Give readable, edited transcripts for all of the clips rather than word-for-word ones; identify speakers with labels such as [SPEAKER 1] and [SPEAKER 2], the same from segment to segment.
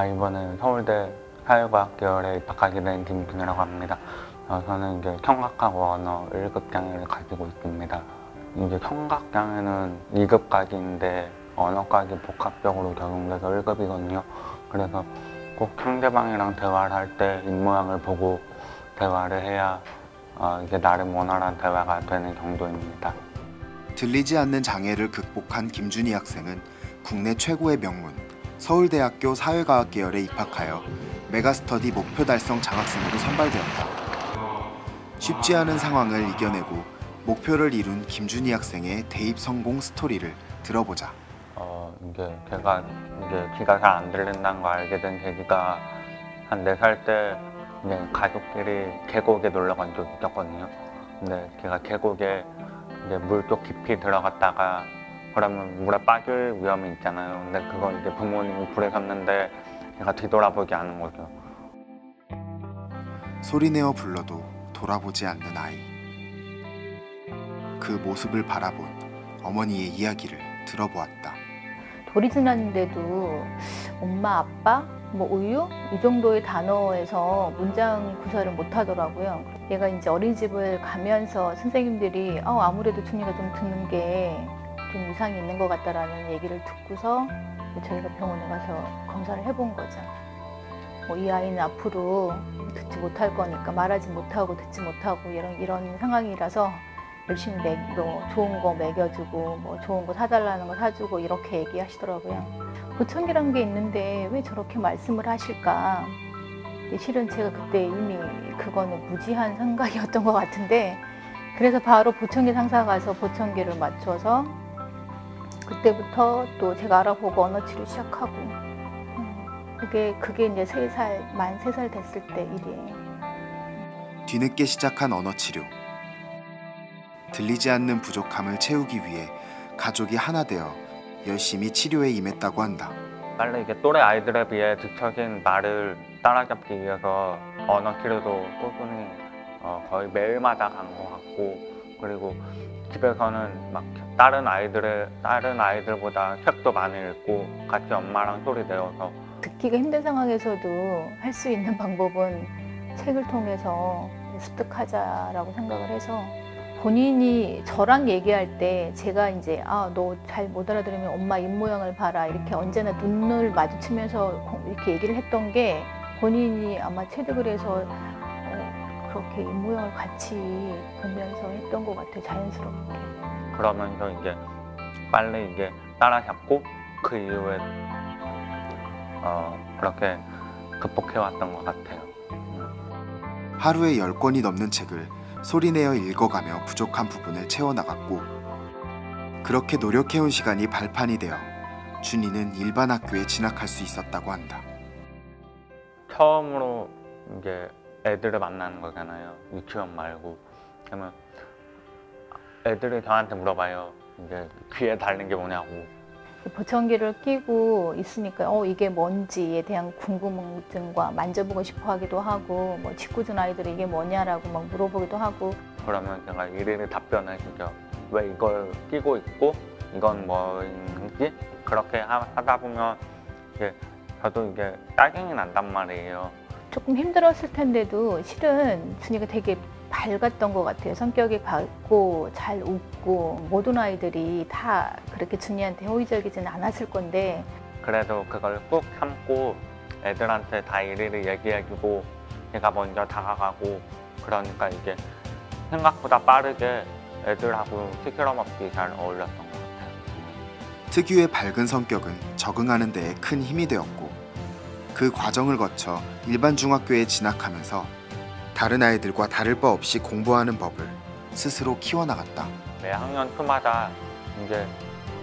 [SPEAKER 1] 이번에 서울대 사회과학계열에 입학하게 된 김준이라고 합니다. 저는 이제 청각하고 언어 1급 장애를 가지고 있습니다. 이제 청각장애는 2급까지인데 언어까지 복합적으로 적용돼서 1급이거든요. 그래서 꼭 상대방이랑 대화를 할 때 입모양을 보고 대화를 해야 이게 나름 원활한 대화가 되는 정도입니다.
[SPEAKER 2] 들리지 않는 장애를 극복한 김준희 학생은 국내 최고의 명문 서울대학교 사회과학 계열에 입학하여 메가스터디 목표 달성 장학생으로 선발되었다. 쉽지 않은 상황을 이겨내고 목표를 이룬 김준희 학생의 대입 성공 스토리를 들어보자.
[SPEAKER 1] 이게 제가 귀가 잘 안 들린다는 거 알게 된 계기가 한 4살 때 이제 가족끼리 계곡에 놀러 간 적이 있었거든요. 근데 제가 계곡에 이제 물 쪽 깊이 들어갔다가 그러면 물에 빠질 위험이 있잖아요. 근데 그건 이제 부모님이 불에 섰는데 제가 뒤돌아보지 않은 거죠.
[SPEAKER 2] 소리내어 불러도 돌아보지 않는 아이. 그 모습을 바라본 어머니의 이야기를 들어보았다.
[SPEAKER 3] 돌이 지났는데도 엄마, 아빠, 뭐 우유 이 정도의 단어에서 문장 구사를 못 하더라고요. 얘가 이제 어린이집을 가면서 선생님들이 아무래도 준이가 좀 듣는 게 좀 이상이 있는 것 같다라는 얘기를 듣고서 저희가 병원에 가서 검사를 해본 거죠. 이 아이는 앞으로 듣지 못할 거니까 말하지 못하고 듣지 못하고 이런 상황이라서 열심히 좋은 거 먹여주고 뭐 좋은 거 사달라는 거 사주고 이렇게 얘기하시더라고요. 보청기란 게 있는데 왜 저렇게 말씀을 하실까? 실은 제가 그때 이미 그거는 무지한 생각이었던 것 같은데 그래서 바로 보청기 상사 가서 보청기를 맞춰서 그때부터 또 제가 알아보고 언어 치료 시작하고 그게 이제 만 3살 됐을 때 일이에요.
[SPEAKER 2] 뒤늦게 시작한 언어 치료. 들리지 않는 부족함을 채우기 위해 가족이 하나 되어 열심히 치료에 임했다고 한다.
[SPEAKER 1] 빨리 이게 또래 아이들에 비해 뒤처진 말을 따라잡기 위해서 언어 치료도 꾸준히 거의 매일마다 간 것 같고, 그리고 집에서는 막 다른 아이들보다 책도 많이 읽고 같이 엄마랑 소리 내어서
[SPEAKER 3] 듣기가 힘든 상황에서도 할 수 있는 방법은 책을 통해서 습득하자라고 생각을 해서 본인이 저랑 얘기할 때 제가 이제 너 잘 못 알아들으면 엄마 입모양을 봐라 이렇게 언제나 눈을 마주치면서 이렇게 얘기를 했던 게 본인이 아마 체득을 해서 그렇게 입모양을 같이 보면서 했던 것 같아요. 자연스럽게.
[SPEAKER 1] 그러면서 이제 빨리 이게 따라잡고 그 이후에 그렇게 극복해왔던 것 같아요.
[SPEAKER 2] 하루에 10권이 넘는 책을 소리내어 읽어가며 부족한 부분을 채워나갔고, 그렇게 노력해온 시간이 발판이 되어 준이는 일반 학교에 진학할 수 있었다고 한다.
[SPEAKER 1] 처음으로 이제 애들을 만나는 거잖아요. 유치원 말고. 그러면 애들이 저한테 물어봐요. 이제 귀에 달린 게 뭐냐고.
[SPEAKER 3] 보청기를 끼고 있으니까 이게 뭔지에 대한 궁금증과 만져보고 싶어 하기도 하고 뭐 짓궂은 아이들이 이게 뭐냐라고 막 물어보기도 하고.
[SPEAKER 1] 그러면 제가 일일이 답변을 해주죠. 왜 이걸 끼고 있고 이건 뭐인지 그렇게 하다 보면 이제 저도 이게 짜증이 난단 말이에요.
[SPEAKER 3] 조금 힘들었을 텐데도 실은 준이가 되게 밝았던 것 같아요. 성격이 밝고 잘 웃고 모든 아이들이 다 그렇게 준이한테 호의적이지는 않았을 건데
[SPEAKER 1] 그래도 그걸 꾹 참고 애들한테 다 일일이 얘기해주고 제가 먼저 다가가고 그러니까 이게 생각보다 빠르게 애들하고 시끄럼 없이 잘 어울렸던 것 같아요.
[SPEAKER 2] 특유의 밝은 성격은 적응하는 데에 큰 힘이 되었고, 그 과정을 거쳐 일반 중학교에 진학하면서 다른 아이들과 다를 바 없이 공부하는 법을 스스로 키워나갔다.
[SPEAKER 1] 매 학년 초마다 이제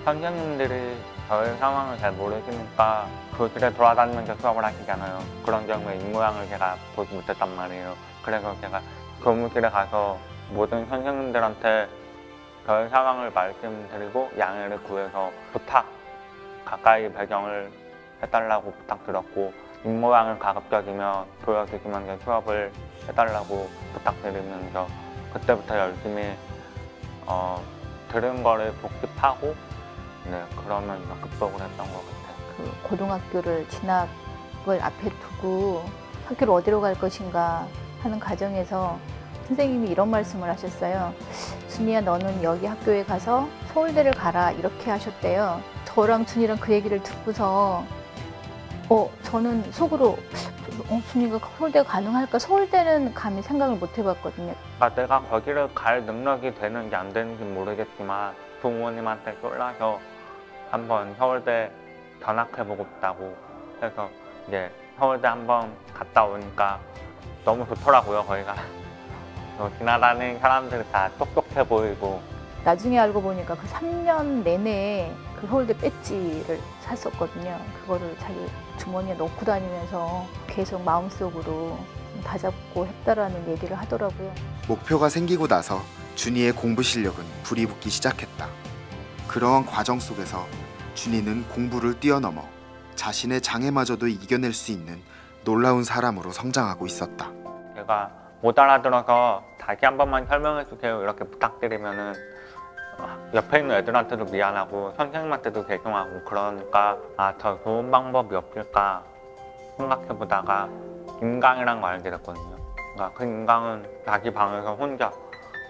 [SPEAKER 1] 선생님들이 저의 상황을 잘 모르시니까 교실에 돌아다니면서 수업을 하시잖아요. 그런 경우에 입모양을 제가 보지 못했단 말이에요. 그래서 제가 교무실에 가서 모든 선생님들한테 저의 상황을 말씀드리고 양해를 구해서 가까이 배경을 해달라고 부탁드렸고, 입모양을 가급적이면 보여주시면서 수업을 해달라고 부탁드리면서 그때부터 열심히 들은 거를 복습하고 그러면서 극복을 했던 것 같아요.
[SPEAKER 3] 고등학교를 진학 그걸 앞에 두고 학교를 어디로 갈 것인가 하는 과정에서 선생님이 이런 말씀을 하셨어요. 준이야, 너는 여기 학교에 가서 서울대를 가라, 이렇게 하셨대요. 저랑 준이랑 그 얘기를 듣고서 저는 속으로 준이가 서울대 가능할까? 서울대는 감히 생각을 못 해봤거든요.
[SPEAKER 1] 내가 거기를 갈 능력이 되는지 안 되는지 모르겠지만 부모님한테 쫄라서 한번 서울대 전학해보고 싶다고 해서 이제 서울대 한번 갔다 오니까 너무 좋더라고요. 거기가 지나다니는 사람들이 다 똑똑해 보이고.
[SPEAKER 3] 나중에 알고 보니까 그 3년 내내 그 서울대 배지를 샀었거든요. 그거를 자기 주머니에 넣고 다니면서 계속 마음속으로 다잡고 했다라는 얘기를 하더라고요.
[SPEAKER 2] 목표가 생기고 나서 준이의 공부 실력은 불이 붙기 시작했다. 그러한 과정 속에서 준이는 공부를 뛰어넘어 자신의 장애마저도 이겨낼 수 있는 놀라운 사람으로 성장하고 있었다.
[SPEAKER 1] 제가 못 알아들어서 다시 한 번만 설명해 주세요 이렇게 부탁드리면은 옆에 있는 애들한테도 미안하고 선생님한테도 죄송하고 그러니까 더 좋은 방법이 없을까 생각해보다가 인강이란 걸 알게 됐거든요. 그러니까 그 인강은 자기 방에서 혼자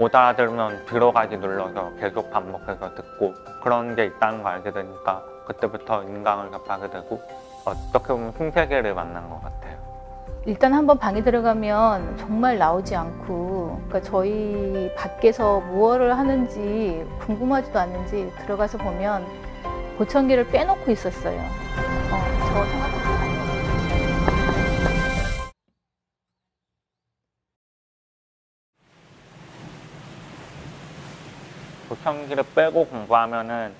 [SPEAKER 1] 못 알아들으면 뒤로가기 눌러서 계속 반복해서 듣고 그런 게 있다는 걸 알게 되니까 그때부터 인강을 접하게 되고 어떻게 보면 신세계를 만난 것 같아요.
[SPEAKER 3] 일단 한번 방에 들어가면 정말 나오지 않고, 그러니까 저희 밖에서 무엇을 하는지 궁금하지도 않는지 들어가서 보면 보청기를 빼놓고 있었어요. 저 생각하지 않아요.
[SPEAKER 1] 보청기를 빼고 공부하면은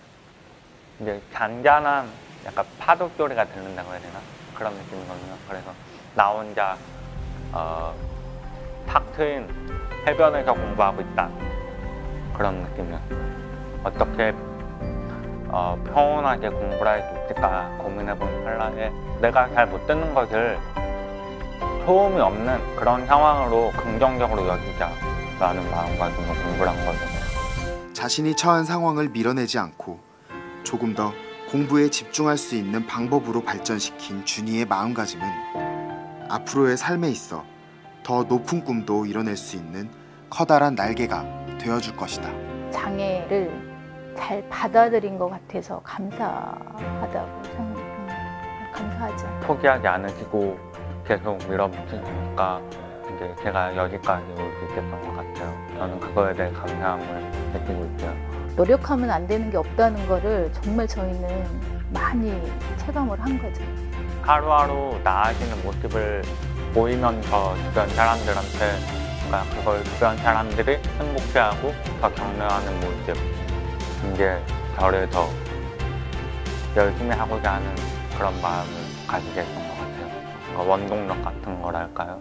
[SPEAKER 1] 이제 잔잔한 약간 파도 소리가 들린다고 해야 되나? 그런 느낌이거든요. 그래서 나 혼자 탁 트인 해변에서 공부하고 있다. 그런 느낌이었어요. 어떻게 평온하게 공부를 할 수 있을까 고민해보는 찰나에 내가 잘 못 듣는 것을 소음이 없는 그런 상황으로 긍정적으로 여기자라는 마음가짐으로 공부를 한 거죠.
[SPEAKER 2] 자신이 처한 상황을 밀어내지 않고 조금 더 공부에 집중할 수 있는 방법으로 발전시킨 준이의 마음가짐은 앞으로의 삶에 있어 더 높은 꿈도 이뤄낼 수 있는 커다란 날개가 되어줄 것이다.
[SPEAKER 3] 장애를 잘 받아들인 것 같아서 감사하다고 감사하죠.
[SPEAKER 1] 포기하지 않으시고 계속 밀어붙이니까 이제 제가 여기까지 올 수 있었던 것 같아요. 저는 그거에 대해 감사함을 느끼고 있어요.
[SPEAKER 3] 노력하면 안 되는 게 없다는 거를 정말 저희는 많이 체감을 한 거죠.
[SPEAKER 1] 하루하루 나아지는 모습을 보이면서 주변 사람들한테 그걸 주변 사람들이 행복해하고 더 격려하는 모습, 이게 저를 더 열심히 하고자 하는 그런 마음을 가지게 했던 것 같아요. 원동력 같은 거랄까요?